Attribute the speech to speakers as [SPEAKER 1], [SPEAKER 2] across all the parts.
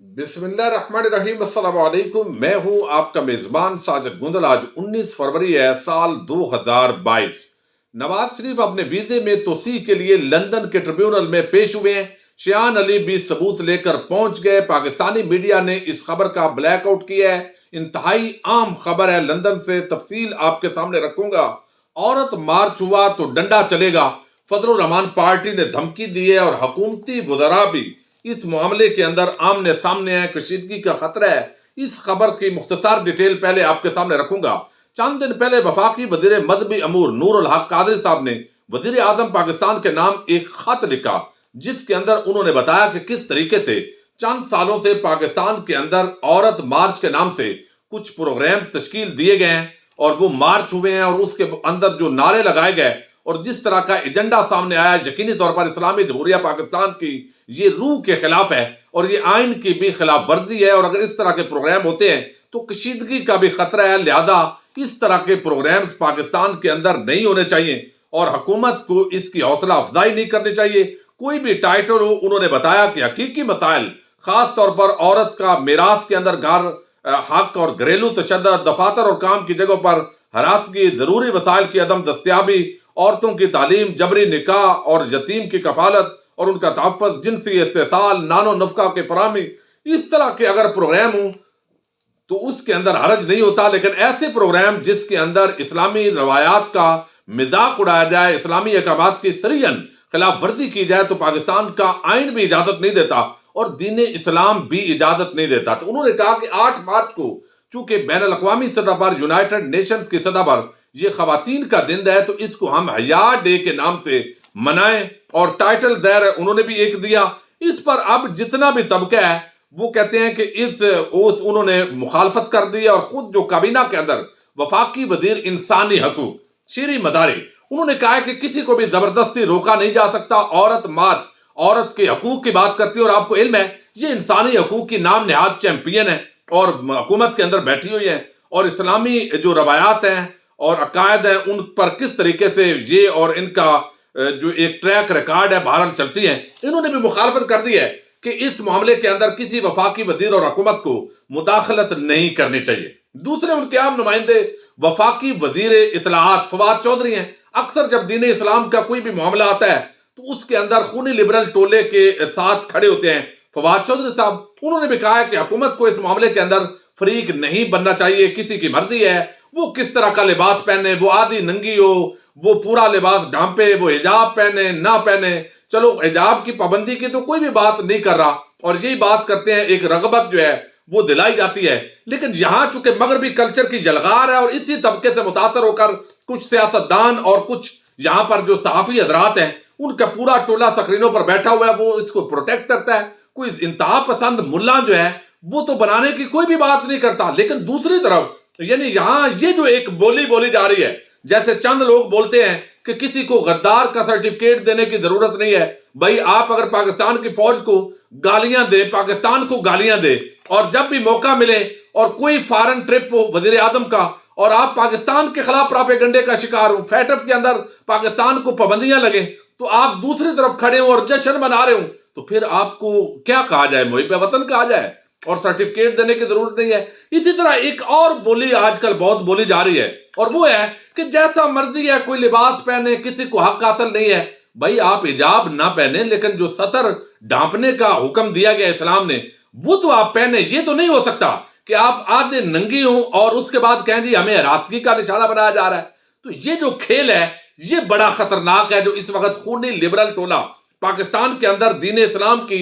[SPEAKER 1] بسم اللہ الرحمن الرحیم۔ السلام علیکم، میں ہوں آپ کا میزبان ساجد گندل۔ آج 19 فروری ہے سال 2022۔ نواز شریف اپنے ویزے میں توسیع کے لیے لندن کے ٹریبیونل میں پیش ہوئے ہیں۔ شیعان علی بھی ثبوت لے کر پہنچ گئے۔ پاکستانی میڈیا نے اس خبر کا بلیک آؤٹ کیا ہے۔ انتہائی عام خبر ہے لندن سے، تفصیل آپ کے سامنے رکھوں گا۔ عورت مارچ ہوا تو ڈنڈا چلے گا، فضل الرحمان پارٹی نے دھمکی دی ہے، اور حکومتی وزراء بھی اس معاملے کے اندر آمنے سامنے ہے۔ کشیدگی کا خطرہ ہے۔ اس خبر کی مختصر ڈیٹیل پہلے آپ کے سامنے رکھوں گا۔ چند دن پہلے وفاقی وزیر مذہبی امور نور الحق قادری صاحب نے وزیر اعظم پاکستان کے نام ایک خط لکھا، جس کے اندر انہوں نے بتایا کہ کس طریقے سے چند سالوں سے پاکستان کے اندر عورت مارچ کے نام سے کچھ پروگرام تشکیل دیے گئے ہیں، اور وہ مارچ ہوئے ہیں، اور اس کے اندر جو نعرے لگائے گئے اور جس طرح کا ایجنڈا سامنے آیا، یقینی طور پر اسلامی جمہوریہ پاکستان کی یہ روح کے خلاف ہے، اور یہ آئین کی بھی خلاف ورزی ہے۔ اور اگر اس طرح کے پروگرام ہوتے ہیں تو کشیدگی کا بھی خطرہ ہے، لہذا اس طرح کے پروگرامز پاکستان کے اندر نہیں ہونے چاہیے، اور حکومت کو اس کی حوصلہ افزائی نہیں کرنی چاہیے۔ کوئی بھی ٹائٹل ہو، انہوں نے بتایا کہ حقیقی مسائل، خاص طور پر عورت کا میراث کے اندر گھر حق اور گھریلو تشدد، دفاتر اور کام کی جگہوں پر ہراسگی، ضروری وسائل کی عدم دستیابی، عورتوں کی تعلیم، جبری نکاح اور یتیم کی کفالت اور ان کا تحفظ، جنسی استحصال، نان و نفقہ کی فراہمی، اس طرح کے اگر پروگرام ہوں تو اس کے اندر حرج نہیں ہوتا۔ لیکن ایسے پروگرام جس کے اندر اسلامی روایات کا مذاق اڑایا جائے، اسلامی احکامات کی سریحاً خلاف ورزی کی جائے، تو پاکستان کا آئین بھی اجازت نہیں دیتا اور دین اسلام بھی اجازت نہیں دیتا۔ تو انہوں نے کہا کہ 8 مارچ کو چونکہ بین الاقوامی سطح پر، یونائٹڈ نیشنز کی سطح پر یہ خواتین کا دن ہے، تو اس کو ہم حیا ڈے کے نام سے منائیں، اور ٹائٹل دیر انہوں نے بھی ایک دیا۔ اس پر اب جتنا بھی طبقہ ہے وہ کہتے ہیں کہ انہوں نے مخالفت کر دی، اور خود جو کابینہ کے اندر وفاقی وزیر انسانی حقوق شیری مداری، انہوں نے کہا ہے کہ کسی کو بھی زبردستی روکا نہیں جا سکتا۔ عورت مارچ عورت کے حقوق کی بات کرتی ہے، اور آپ کو علم ہے یہ انسانی حقوق کی نام نہاد چیمپئن ہے، اور حکومت کے اندر بیٹھی ہوئی ہے، اور اسلامی جو روایات ہیں اور عقائد ہیں ان پر کس طریقے سے یہ اور ان کا جو ایک ٹریک ریکارڈ ہے بہرحال چلتی ہیں۔ انہوں نے بھی مخالفت کر دی ہے کہ اس معاملے کے اندر کسی وفاقی وزیر اور حکومت کو مداخلت نہیں کرنی چاہیے۔ دوسرے ان کے عام نمائندے وفاقی وزیر اطلاعات فواد چودھری ہیں۔ اکثر جب دین اسلام کا کوئی بھی معاملہ آتا ہے تو اس کے اندر خونی لبرل ٹولے کے ساتھ کھڑے ہوتے ہیں فواد چودھری صاحب۔ انہوں نے بھی کہا ہے کہ حکومت کو اس معاملے کے اندر فریق نہیں بننا چاہیے، کسی کی مرضی ہے وہ کس طرح کا لباس پہنے، وہ آدھی ننگی ہو، وہ پورا لباس ڈھانپے، وہ حجاب پہنے نہ پہنے۔ چلو حجاب کی پابندی کی تو کوئی بھی بات نہیں کر رہا، اور یہی بات کرتے ہیں ایک رغبت جو ہے وہ دلائی جاتی ہے۔ لیکن یہاں چونکہ مغربی کلچر کی جلغار ہے، اور اسی طبقے سے متاثر ہو کر کچھ سیاستدان اور کچھ یہاں پر جو صحافی حضرات ہیں ان کا پورا ٹولہ سکرینوں پر بیٹھا ہوا ہے، وہ اس کو پروٹیکٹ کرتا ہے۔ کوئی انتہا پسند ملا جو ہے وہ تو بنانے کی کوئی بھی بات نہیں کرتا، لیکن دوسری طرف یعنی یہاں یہ جو ایک بولی جا رہی ہے، جیسے چند لوگ بولتے ہیں کہ کسی کو غدار کا سرٹیفکیٹ دینے کی ضرورت نہیں ہے۔ بھائی آپ اگر پاکستان کی فوج کو گالیاں دے، پاکستان کو گالیاں دے، اور جب بھی موقع ملے اور کوئی فارن ٹرپ ہو وزیر اعظم کا اور آپ پاکستان کے خلاف پراپیگنڈے کا شکار ہوں، فیٹف کے اندر پاکستان کو پابندیاں لگیں، تو آپ دوسری طرف کھڑے ہوں اور جشن منا رہے ہوں، تو پھر آپ کو کیا کہا جائے؟ محب وطن کہا جائے، اور سرٹیفکیٹ دینے کی ضرورت نہیں ہے۔ اسی طرح ایک اور بولی آج کل بہت بولی جا رہی ہے، اور وہ ہے کہ جیسا مرضی ہے کوئی لباس پہنے، کسی کو حق حاصل نہیں ہے۔ بھائی آپ حجاب نہ پہنے، لیکن جو سطر ڈھانپنے کا حکم دیا گیا اسلام نے وہ تو آپ پہنے۔ یہ تو نہیں ہو سکتا کہ آپ آدھے ننگی ہوں اور اس کے بعد کہیں جی ہمیں ہراسگی کا نشانہ بنایا جا رہا ہے۔ تو یہ جو کھیل ہے یہ بڑا خطرناک ہے، جو اس وقت خونی لبرل ٹولہ پاکستان کے اندر دین اسلام کی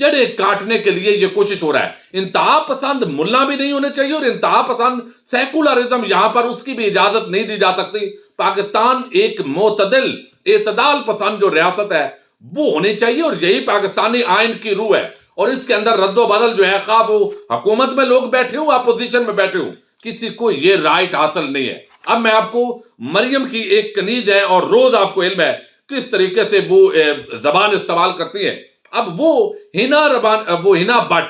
[SPEAKER 1] جڑیں کاٹنے کے لیے یہ کوشش ہو رہا ہے۔ انتہا پسند ملا بھی نہیں ہونے چاہیے، اور انتہا پسند سیکولرزم یہاں پر اس کی بھی اجازت نہیں دی جا سکتی۔ پاکستان ایک معتدل اعتدال پسند جو ریاست ہے وہ ہونی چاہیے، اور یہی پاکستانی آئین کی روح ہے۔ اور اس کے اندر رد و بدل جو ہے، خواہ وہ حکومت میں لوگ بیٹھے ہوں، اپوزیشن میں بیٹھے ہوں، کسی کو یہ رائٹ حاصل نہیں ہے۔ اب میں آپ کو مریم کی ایک کنیز ہے، اور روز آپ کو علم ہے کس طریقے سے وہ زبان استعمال کرتی ہے۔ اب وہ ہنا بٹ،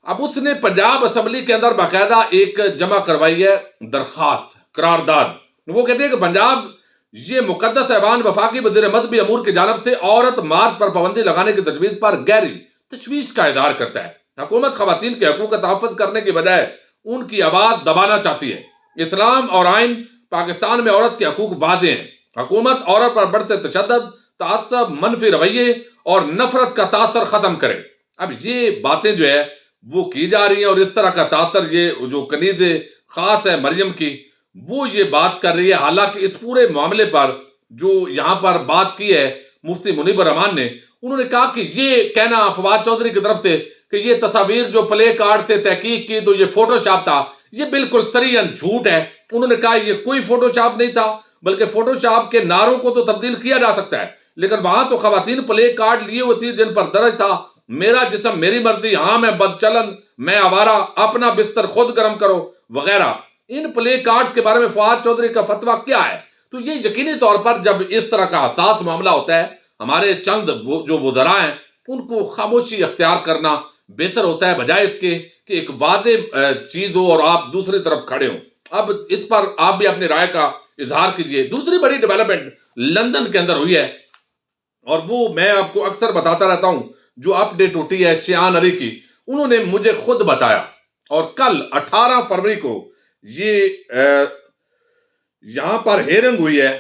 [SPEAKER 1] اب اس نے پنجاب اسمبلی کے اندر باقاعدہ ایک جمع کروائی ہے درخواست، قرارداد۔ وہ کہتے ہیں کہ پنجاب یہ مقدس ایوان وفاقی وزیر مذہبی امور کی جانب سے عورت مارچ پر پابندی لگانے کی تجویز پر گہری تشویش کا اظہار کرتا ہے۔ حکومت خواتین کے حقوق کا تحفظ کرنے کی بجائے ان کی آواز دبانا چاہتی ہے۔ اسلام اور آئین پاکستان میں عورت کے حقوق واضح ہیں۔ حکومت عورت پر بڑھتے تشدد، تعصب، منفی رویے اور نفرت کا تاثر ختم کرے۔ اب یہ باتیں جو ہے وہ کی جا رہی ہیں، اور اس طرح کا تاثر یہ جو کنیز خاص ہے مریم کی، وہ یہ بات کر رہی ہے۔ حالانکہ اس پورے معاملے پر جو یہاں پر بات کی ہے مفتی منیب الرحمان نے، انہوں نے کہا کہ یہ کہنا فواد چودھری کی طرف سے کہ یہ تصاویر جو پلے کارڈ سے تحقیق کی تو یہ فوٹو شاپ تھا، یہ بالکل سریعاً جھوٹ ہے۔ انہوں نے کہا یہ کوئی فوٹو شاپ نہیں تھا، بلکہ فوٹو شاپ کے نعروں کو تو تبدیل کیا جا سکتا ہے، لیکن وہاں تو خواتین پلے کارڈ لیے ہوئی تھی جن پر درج تھا میرا جسم میری مرضی، ہاں میں بدچلن، میں آوارہ، اپنا بستر خود گرم کرو وغیرہ۔ ان پلے کارڈز کے بارے میں فواد چودھری کا فتویٰ کیا ہے؟ تو یہ یقینی طور پر جب اس طرح کا حساس معاملہ ہوتا ہے، ہمارے چند جو وزراء ہیں ان کو خاموشی اختیار کرنا بہتر ہوتا ہے، بجائے اس کے کہ ایک واضح چیز ہو اور آپ دوسری طرف کھڑے ہوں۔ اب اس پر آپ بھی اپنی رائے کا اظہار کیجئے۔ دوسری بڑی ڈیولپمنٹ لندن کے اندر ہوئی ہے، اور وہ میں آپ کو اکثر بتاتا رہتا ہوں، جو اپ ڈیٹ ہوتی ہے شیان علی کی، انہوں نے مجھے خود بتایا، اور کل 18 فروری کو یہ یہاں پر ہیرنگ ہوئی ہے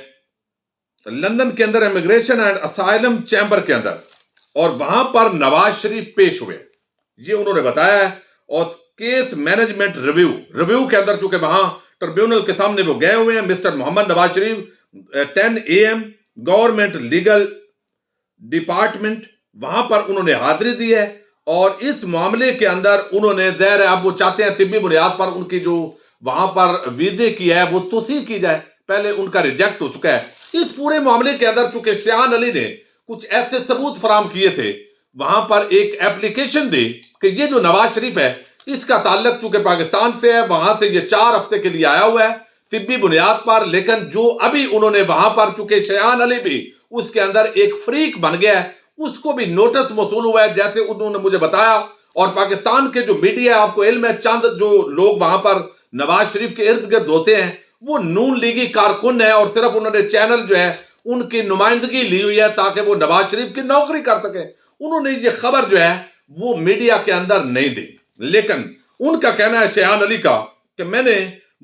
[SPEAKER 1] لندن کے اندر امیگریشن اینڈ اسائلم چیمبر کے اندر، اور وہاں پر نواز شریف پیش ہوئے، یہ انہوں نے بتایا ہے۔ اور کیس مینجمنٹ ریویو کے اندر چونکہ وہاں ٹربیونل کے سامنے وہ گئے ہوئے ہیں، mister Muhammad Nawaz Sharif 10 AM government legal department, وہاں پر انہوں نے حاضری دی ہے، اور اس معاملے کے اندر انہوں نے ظاہر ہے اب وہ چاہتے ہیں طبی بنیاد پر ان کی جو وہاں پر ویزے کی ہے وہ توسیع کی جائے، پہلے ان کا ریجیکٹ ہو چکا ہے۔ اس پورے معاملے کے اندر چونکہ شیان علی نے کچھ ایسے ثبوت فراہم کیے تھے، وہاں پر ایک ایپلیکیشن دی کہ یہ جو نواز شریف ہے اس کا تعلق چونکہ پاکستان سے ہے، وہاں سے یہ 4 ہفتے کے لیے آیا ہوا ہے طبی بنیاد پر، لیکن جو ابھی انہوں نے وہاں پر چونکہ شیان علی بھی اس کے اندر ایک فریق بن گیا ہے، اس کو بھی نوٹس موصول ہوا ہے جیسے انہوں نے مجھے بتایا۔ اور پاکستان کے جو میڈیا ہے، آپ کو علم ہے، چند جو لوگ وہاں پر نواز شریف کے ارد گرد ہوتے ہیں وہ نون لیگی کارکن ہیں، اور صرف انہوں نے چینل جو ہے ان کی نمائندگی لی ہوئی ہے تاکہ وہ نواز شریف کی نوکری کر سکیں۔ انہوں نے یہ خبر جو ہے وہ میڈیا کے اندر نہیں دی، لیکن ان کا کہنا ہے شیان علی کا کہ میں نے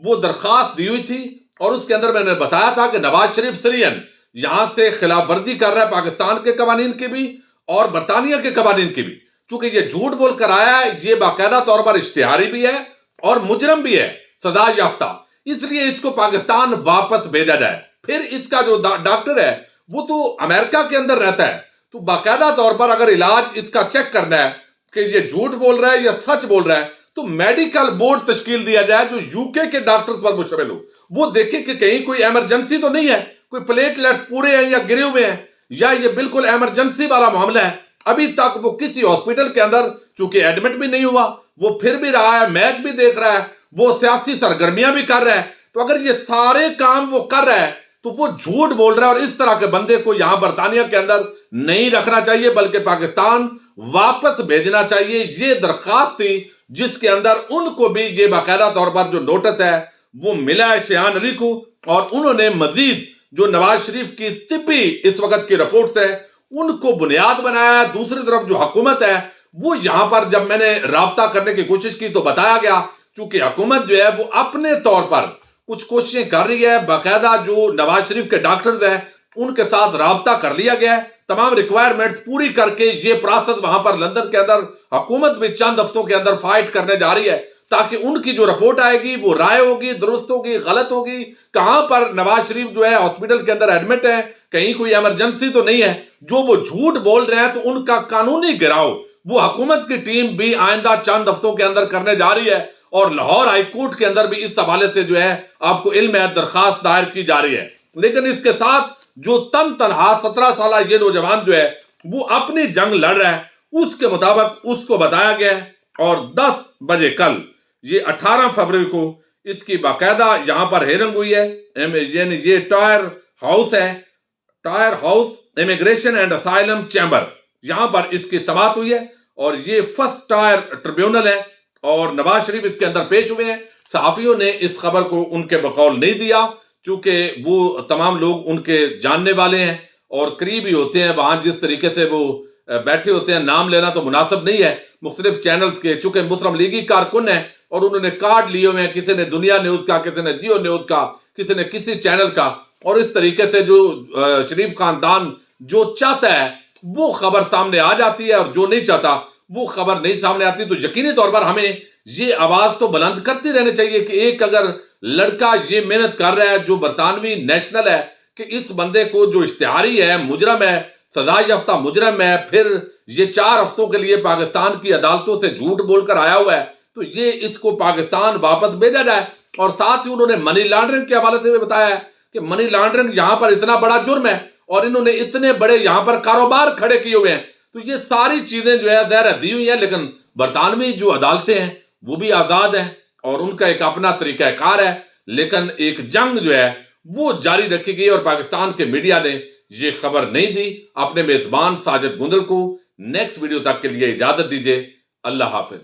[SPEAKER 1] وہ درخواست دی ہوئی تھی، اور اس کے اندر میں نے بتایا تھا کہ نواز شریف سرین یہاں سے خلاف ورزی کر رہا ہے پاکستان کے قوانین کی بھی اور برطانیہ کے قوانین کی بھی، چونکہ یہ جھوٹ بول کر آیا ہے، یہ باقاعدہ طور پر اشتہاری بھی ہے اور مجرم بھی ہے، سزا یافتہ، اس لیے اس کو پاکستان واپس بھیجا جائے۔ پھر اس کا جو ڈاکٹر ہے وہ تو امریکہ کے اندر رہتا ہے، تو باقاعدہ طور پر اگر علاج اس کا چیک کرنا ہے کہ یہ جھوٹ بول رہا ہے یا سچ بول رہا ہے، تو میڈیکل بورڈ تشکیل دیا جائے جو UK کے ڈاکٹرز پر مشتمل ہو، وہ دیکھیں کہ کہیں کوئی ایمرجنسی تو نہیں ہے، کوئی پلیٹلیٹس پورے ہیں یا گرے ہوئے ہیں، یا یہ بالکل ایمرجنسی والا معاملہ ہے۔ ابھی تک وہ کسی ہاسپٹل کے اندر چونکہ ایڈمٹ بھی نہیں ہوا، وہ پھر بھی رہا ہے، میچ بھی دیکھ رہا ہے، وہ سیاسی سرگرمیاں بھی کر رہا ہے۔ تو اگر یہ سارے کام وہ کر رہا ہے تو وہ جھوٹ بول رہا ہے، اور اس طرح کے بندے کو یہاں برطانیہ کے اندر نہیں رکھنا چاہیے بلکہ پاکستان واپس بھیجنا چاہیے۔ یہ درخواست تھی جس کے اندر ان کو بھی یہ باقاعدہ طور پر جو نوٹس ہے وہ ملا ہے شیان علی کو، اور انہوں نے مزید جو نواز شریف کی طبی اس وقت کی رپورٹس ہے ان کو بنیاد بنایا ہے۔ دوسری طرف جو حکومت ہے وہ یہاں پر جب میں نے رابطہ کرنے کی کوشش کی تو بتایا گیا چونکہ حکومت جو ہے وہ اپنے طور پر کچھ کوششیں کر رہی ہے، باقاعدہ جو نواز شریف کے ڈاکٹرز ہیں ان کے ساتھ رابطہ کر لیا گیا ہے، تمام ریکوائرمنٹس پوری کر کے یہ پروسیس وہاں پر لندن کے اندر حکومت بھی چند ہفتوں کے اندر فائٹ کرنے جا رہی ہے، تاکہ ان کی جو رپورٹ آئے گی وہ رائے ہوگی، درست ہوگی، غلط ہوگی، کہاں پر نواز شریف جو ہے ہاسپٹل کے اندر ایڈمٹ ہے، کہیں کوئی ایمرجنسی تو نہیں ہے۔ جو وہ جھوٹ بول رہے ہیں تو ان کا قانونی گراؤ وہ حکومت کی ٹیم بھی آئندہ چند ہفتوں کے اندر کرنے جا رہی ہے، اور لاہور ہائی کورٹ کے اندر بھی اس حوالے سے جو ہے آپ کو علم ہے درخواست دائر کی جا رہی ہے۔ لیکن اس کے ساتھ جو تنہا 17 سالہ یہ نوجوان جو ہے وہ اپنی جنگ لڑ رہا ہے، اس کے مطابق اس کو بتایا گیا ہے، اور 10 بجے کل یہ 18 فروری کو اس کی باقاعدہ یہاں پر ہیرنگ ہوئی ہے، یعنی یہ ٹائر ہاؤس ہے، tier house immigration and asylum chamber, یہاں پر اس کی سماعت ہوئی ہے، اور یہ فرسٹ ٹائر ٹریبیونل ہے، اور نواز شریف اس کے اندر پیش ہوئے ہیں۔ صحافیوں نے اس خبر کو ان کے بقول نہیں دیا چونکہ وہ تمام لوگ ان کے جاننے والے ہیں اور قریبی ہوتے ہیں، وہاں جس طریقے سے وہ بیٹھے ہوتے ہیں، نام لینا تو مناسب نہیں ہے، مختلف چینلز کے، چونکہ مسلم لیگی کارکن ہیں اور انہوں نے کارڈ لیے ہوئے ہیں، کسی نے دنیا نیوز کا، کسی نے جیو نیوز کا، کسی نے کسی چینل کا، اور اس طریقے سے جو شریف خاندان جو چاہتا ہے وہ خبر سامنے آ جاتی ہے، اور جو نہیں چاہتا وہ خبر نہیں سامنے آتی۔ تو یقینی طور پر ہمیں یہ آواز تو بلند کرتی رہنی چاہیے کہ ایک اگر لڑکا یہ محنت کر رہا ہے جو برطانوی نیشنل ہے، کہ اس بندے کو جو اشتہاری ہے، مجرم ہے، سزا یافتہ مجرم ہے، پھر یہ 4 ہفتوں کے لیے پاکستان کی عدالتوں سے جھوٹ بول کر آیا ہوا ہے، تو یہ اس کو پاکستان واپس بھیجا جائے۔ اور ساتھ ہی انہوں نے منی لانڈرنگ کے حوالے سے بھی بتایا ہے کہ منی لانڈرنگ یہاں پر اتنا بڑا جرم ہے اور انہوں نے اتنے بڑے یہاں پر کاروبار کھڑے کیے ہوئے ہیں، تو یہ ساری چیزیں جو ہے ظاہر دی ہوئی ہیں، لیکن برطانوی جو عدالتیں ہیں وہ بھی آزاد ہیں اور ان کا ایک اپنا طریقہ کار ہے، لیکن ایک جنگ جو ہے وہ جاری رکھی گئی اور پاکستان کے میڈیا نے یہ خبر نہیں دی۔ اپنے میزبان ساجد گندل کو نیکسٹ ویڈیو تک کے لیے اجازت دیجیے۔ اللہ حافظ۔